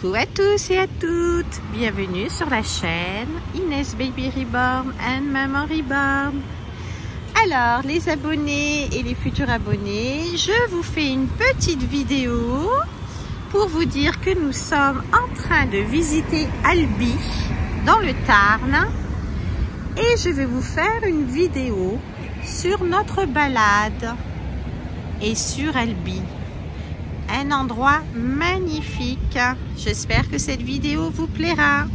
Coucou à tous et à toutes, bienvenue sur la chaîne Inès Baby Reborn and Maman Reborn. Alors les abonnés et les futurs abonnés, je vous fais une petite vidéo pour vous dire que nous sommes en train de visiter Albi dans le Tarn et je vais vous faire une vidéo sur notre balade et sur Albi. Un endroit magnifique. J'espère que cette vidéo vous plaira.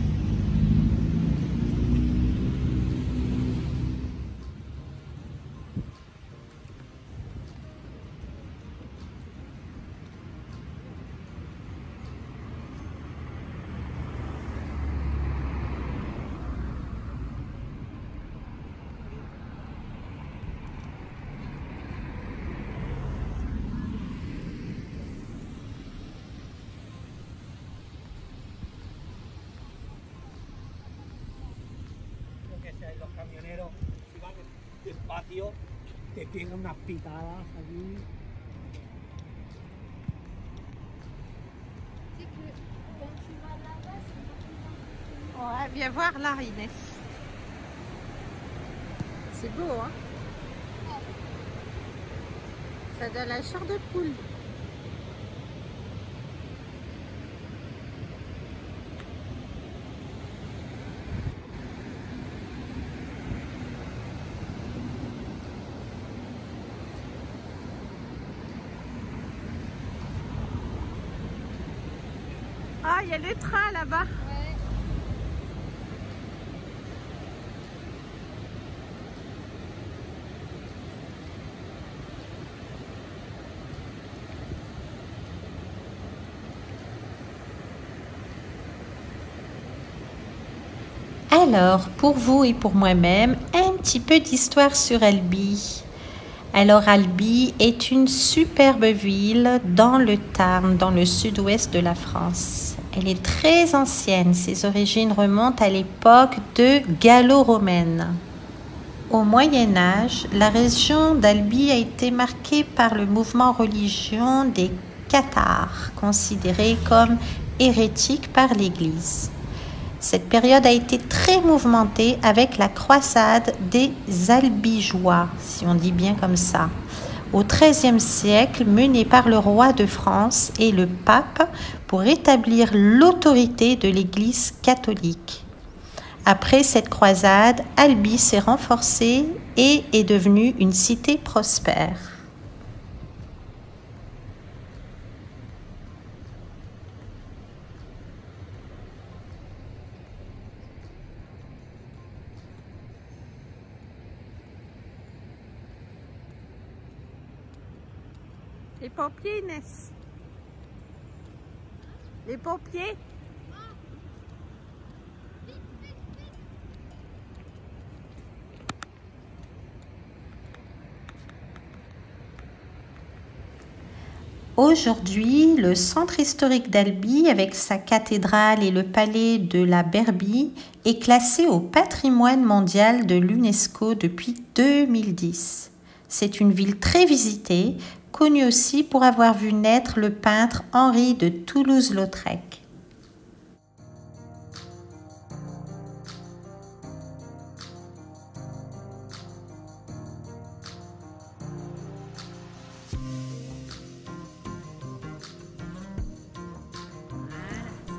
Los camioneros, si van despacio, te pegan unas pitadas allí. Ouais, viens voir là, Inès. C'est beau, hein? Ça donne la chair de poule. Ah, il y a le train là-bas. Ouais. Alors, pour vous et pour moi-même, un petit peu d'histoire sur Albi. Alors, Albi est une superbe ville dans le Tarn, dans le sud-ouest de la France. Elle est très ancienne, ses origines remontent à l'époque de gallo-romaine. Au Moyen-Âge, la région d'Albi a été marquée par le mouvement religieux des cathares, considérés comme hérétiques par l'Église. Cette période a été très mouvementée avec la croisade des Albigeois, si on dit bien comme ça, au XIIIe siècle, menée par le roi de France et le pape pour établir l'autorité de l'Église catholique. Après cette croisade, Albi s'est renforcée et est devenue une cité prospère. Les pompiers, Inès. Les pompiers. Aujourd'hui, le centre historique d'Albi, avec sa cathédrale et le palais de la Berbie, est classé au patrimoine mondial de l'UNESCO depuis 2010. C'est une ville très visitée, connue aussi pour avoir vu naître le peintre Henri de Toulouse-Lautrec.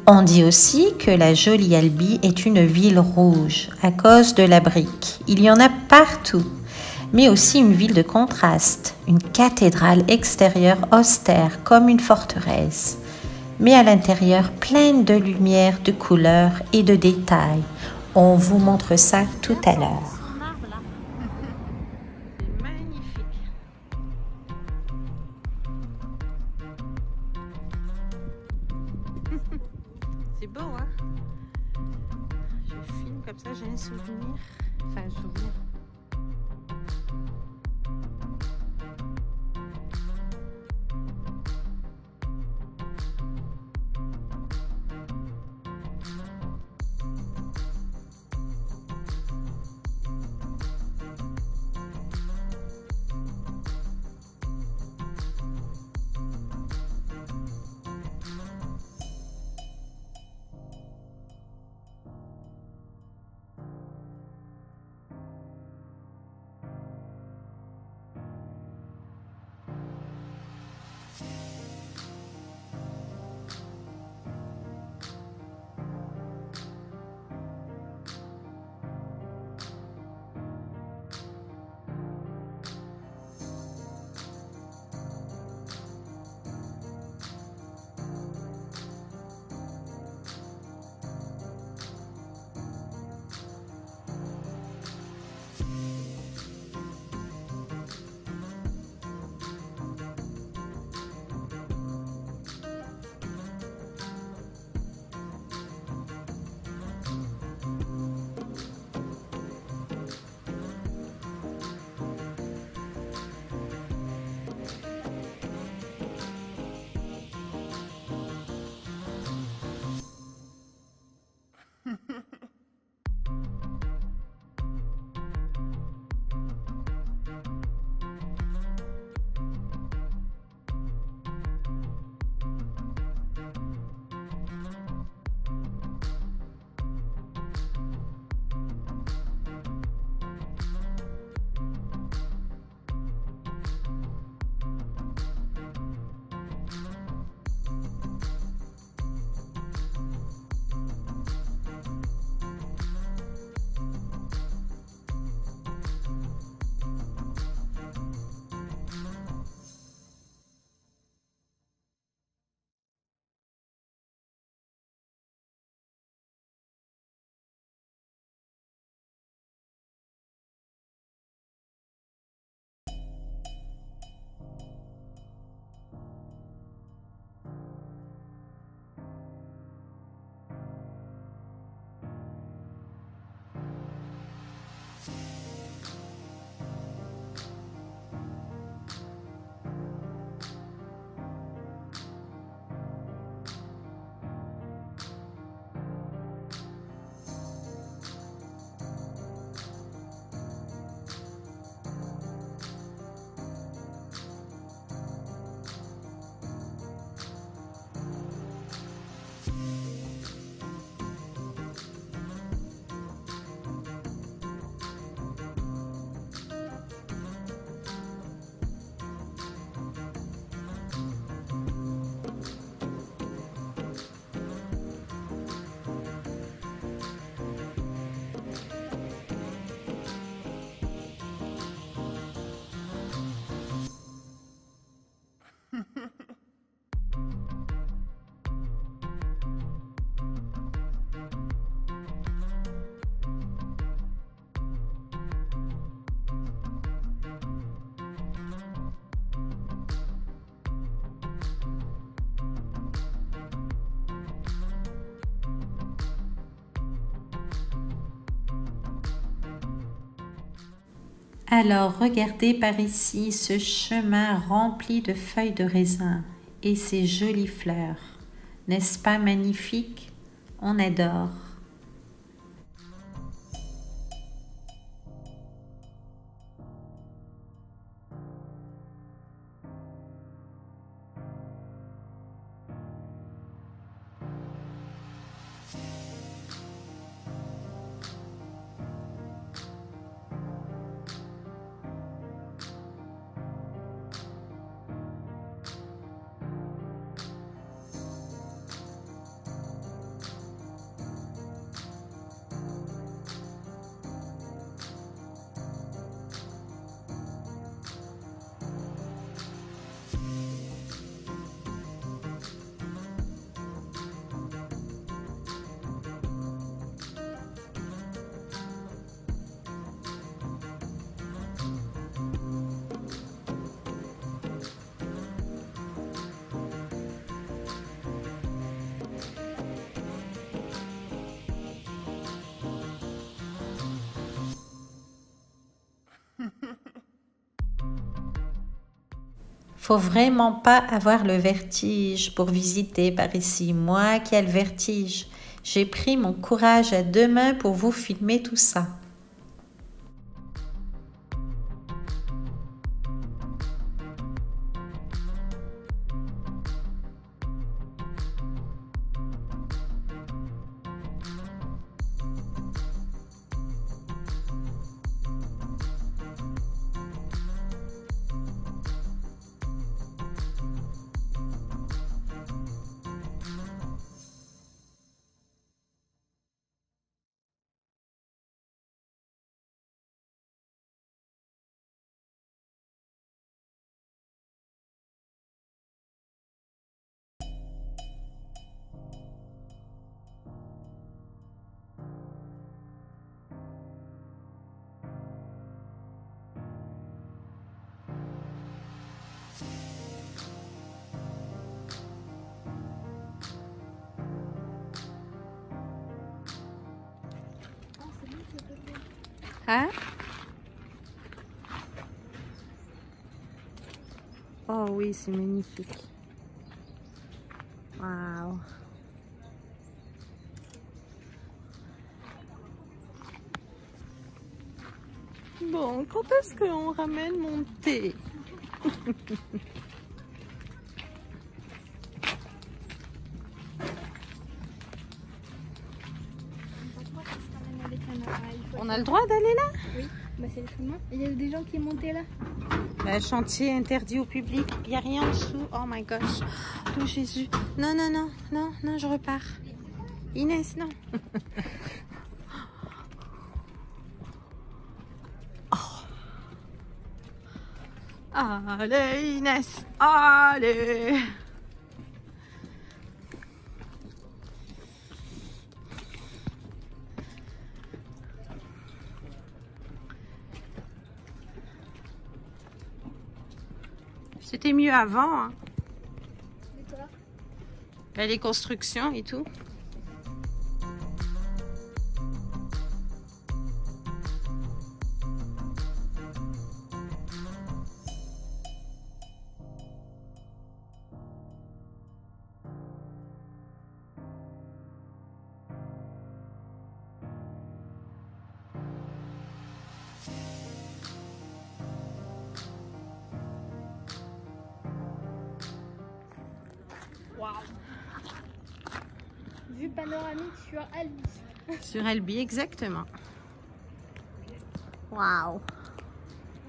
On dit aussi que la jolie Albi est une ville rouge à cause de la brique. Il y en a partout. Mais aussi une ville de contraste, une cathédrale extérieure austère comme une forteresse, mais à l'intérieur pleine de lumière, de couleurs et de détails. On vous montre ça tout à l'heure. C'est magnifique. C'est beau, hein? Je filme comme ça, j'ai un souvenir. Enfin, un souvenir. Alors, regardez par ici ce chemin rempli de feuilles de raisin et ces jolies fleurs. N'est-ce pas magnifique? On adore. Faut vraiment pas avoir le vertige pour visiter par ici. Moi qui ai le vertige, j'ai pris mon courage à deux mains pour vous filmer tout ça. Hein? Oh oui, c'est magnifique. Waouh. Bon, quand est-ce qu'on ramène mon thé? On a le droit d'aller là? Oui, bah c'est le chemin. Il y a des gens qui montaient là. Bah, chantier interdit au public. Il n'y a rien en dessous. Oh my gosh. Oh Jésus. Non, non, non, non, non, je repars. Inès, non. Oh. Allez, Inès. Allez. C'était mieux avant, hein. Les constructions et tout. Waouh. Vue panoramique sur Albi. Sur Albi, exactement. Waouh.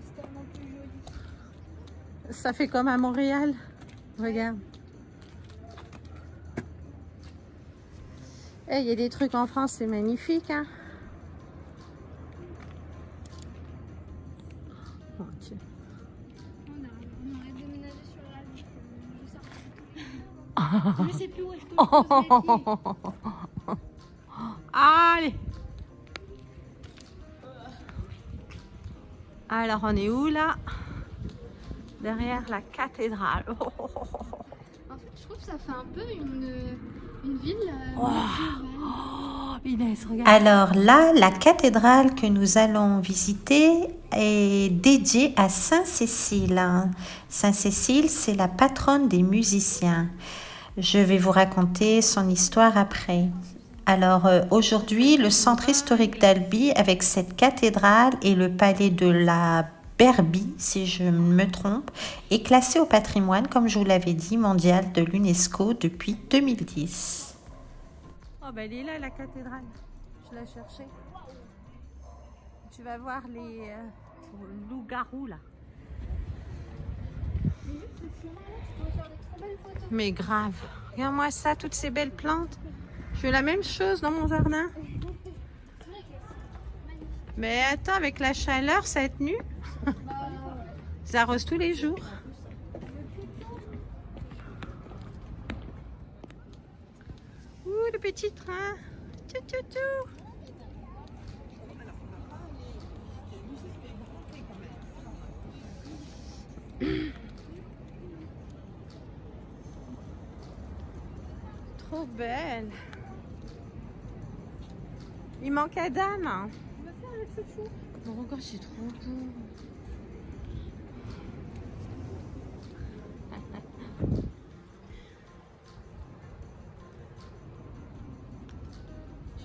C'est tellement plus joli. Ça fait comme à Montréal. Regarde. Il y a des trucs en France, c'est magnifique, hein. Oh, Dieu. On aurait déménagé sur Albi. Je sais plus où est-ce que je pose mes pieds. Allez. Alors, on est où là? Derrière la cathédrale. En fait, je trouve que ça fait un peu une ville. Oh, Inès, regarde. Alors là, la cathédrale que nous allons visiter est dédiée à Saint-Cécile. Saint-Cécile, c'est la patronne des musiciens. Je vais vous raconter son histoire après. Alors aujourd'hui, le centre historique d'Albi avec cette cathédrale et le palais de la Berbie, si je ne me trompe, est classé au patrimoine, comme je vous l'avais dit, mondial de l'UNESCO depuis 2010. Oh ben elle est là la cathédrale. Je l'ai cherchée. Tu vas voir les loups-garous là. Mais grave. Regarde-moi ça, toutes ces belles plantes. Je fais la même chose dans mon jardin. Mais attends, avec la chaleur, ça va être nu. Ça arrose tous les jours. Ouh, le petit train. Tchou, tchou, tchou. Trop belle. Il manque Adam. On va faire le chouchou. Oh, regarde, c'est trop beau.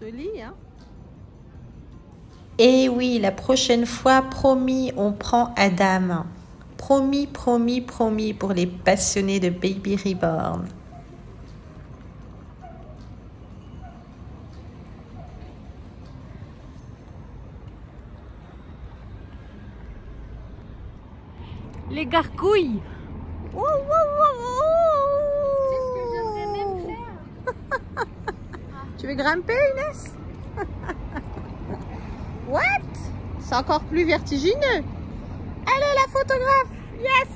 Joli, hein? Et oui, la prochaine fois, promis, on prend Adam. Promis, promis, promis pour les passionnés de Baby Reborn. Les gargouilles. Ouh, ouh, ouh, ouh. C'est ce que j'aimerais même faire. Tu veux grimper, Inès? What? C'est encore plus vertigineux. Allez, la photographe. Yes!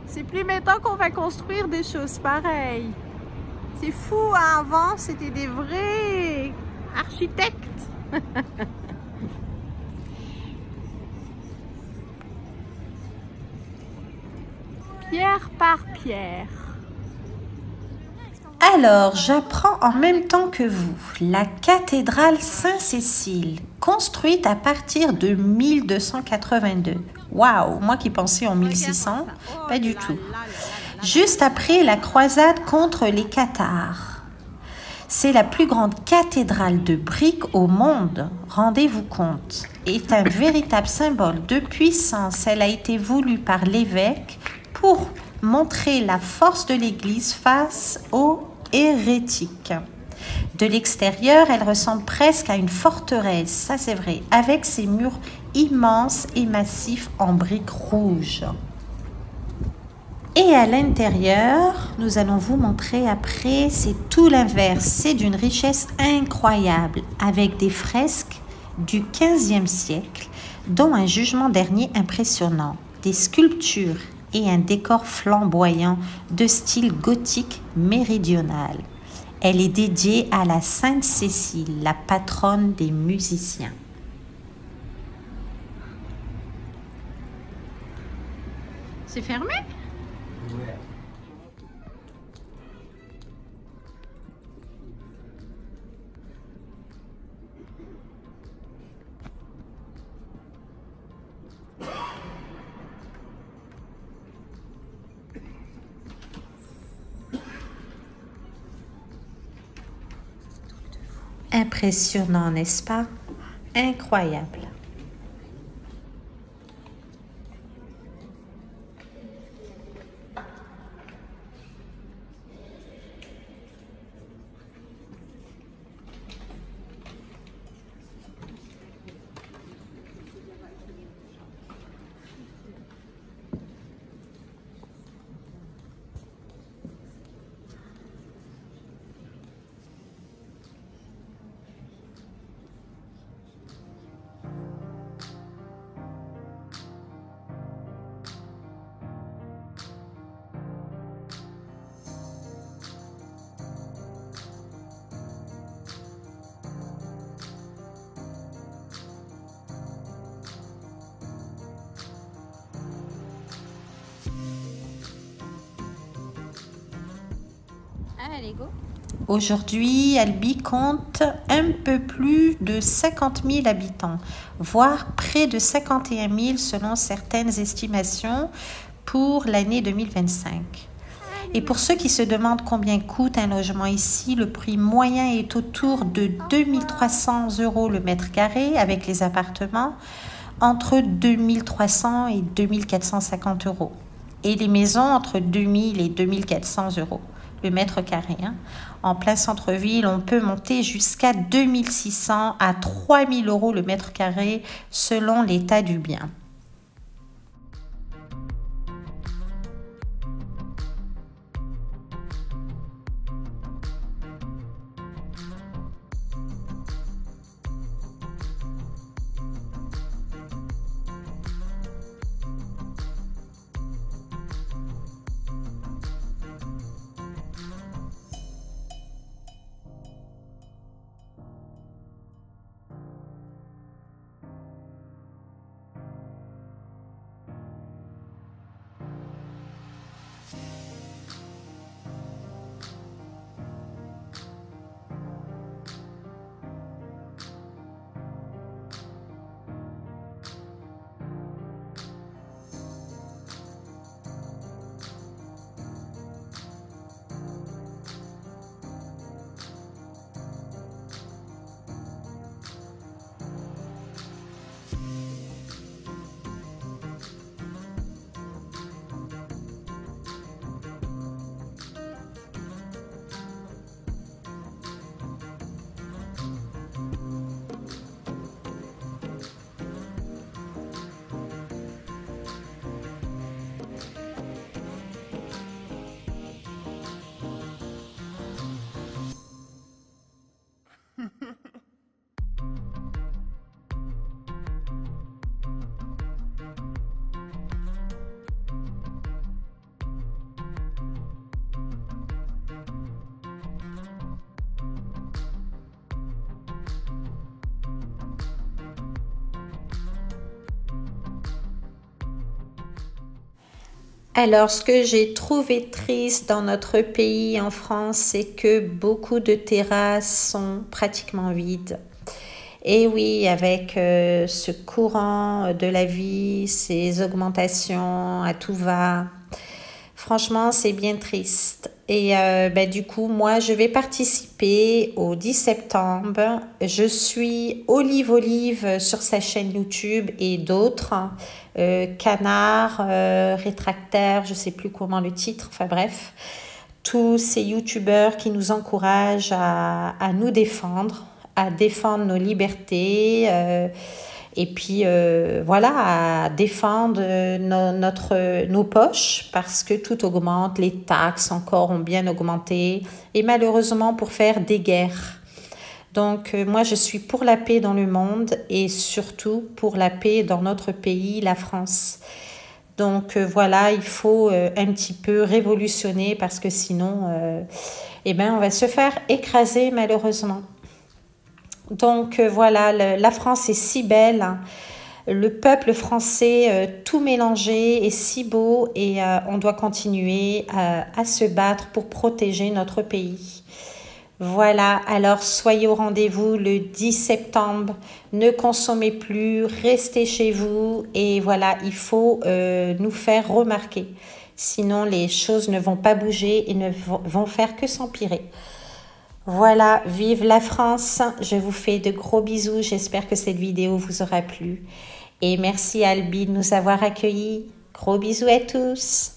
C'est plus maintenant qu'on va construire des choses pareilles. C'est fou, hein? Avant, c'était des vrais architectes. Pierre par pierre. Alors, j'apprends en même temps que vous la cathédrale Saint-Cécile, construite à partir de 1282. Waouh, moi qui pensais en 1600, pas du tout. Juste après la croisade contre les Cathares. C'est la plus grande cathédrale de briques au monde, rendez-vous compte. Est un véritable symbole de puissance. Elle a été voulue par l'évêque pour montrer la force de l'Église face aux hérétiques. De l'extérieur, elle ressemble presque à une forteresse, ça c'est vrai, avec ses murs immenses et massifs en briques rouges. Et à l'intérieur, nous allons vous montrer après, c'est tout l'inverse, c'est d'une richesse incroyable, avec des fresques du XVe siècle, dont un jugement dernier impressionnant, des sculptures et un décor flamboyant de style gothique méridional. Elle est dédiée à la Sainte Cécile, la patronne des musiciens. C'est fermé? Impressionnant, n'est-ce pas? Incroyable. Allez, go. Aujourd'hui, Albi compte un peu plus de 50 000 habitants, voire près de 51 000 selon certaines estimations pour l'année 2025. Et pour ceux qui se demandent combien coûte un logement ici, le prix moyen est autour de 2 300 € le mètre carré avec les appartements, entre 2 300 et 2 450 €. Et les maisons entre 2 000 et 2 400 € le mètre carré. En plein centre-ville, on peut monter jusqu'à 2 600 à 3 000 € le mètre carré selon l'état du bien. Alors, ce que j'ai trouvé triste dans notre pays, en France, c'est que beaucoup de terrasses sont pratiquement vides. Et oui, avec ce courant de la vie, ces augmentations à tout va, franchement, c'est bien triste. Et du coup, moi, je vais participer au 10 septembre. Je suis Olive sur sa chaîne YouTube et d'autres. Canard, Rétractaire, je ne sais plus comment le titre, enfin bref. Tous ces youtubeurs qui nous encouragent à nous défendre, à défendre nos libertés. Et puis voilà, à défendre nos poches parce que tout augmente, les taxes encore ont bien augmenté et malheureusement pour faire des guerres. Donc moi je suis pour la paix dans le monde et surtout pour la paix dans notre pays, la France. Donc voilà, il faut un petit peu révolutionner parce que sinon on va se faire écraser malheureusement. Donc voilà, la France est si belle, le peuple français tout mélangé est si beau et on doit continuer à se battre pour protéger notre pays. Voilà, alors soyez au rendez-vous le 10 septembre, ne consommez plus, restez chez vous et voilà, il faut nous faire remarquer. Sinon les choses ne vont pas bouger et ne vont faire que s'empirer. Voilà, vive la France, je vous fais de gros bisous, j'espère que cette vidéo vous aura plu. Et merci Albi de nous avoir accueillis, gros bisous à tous.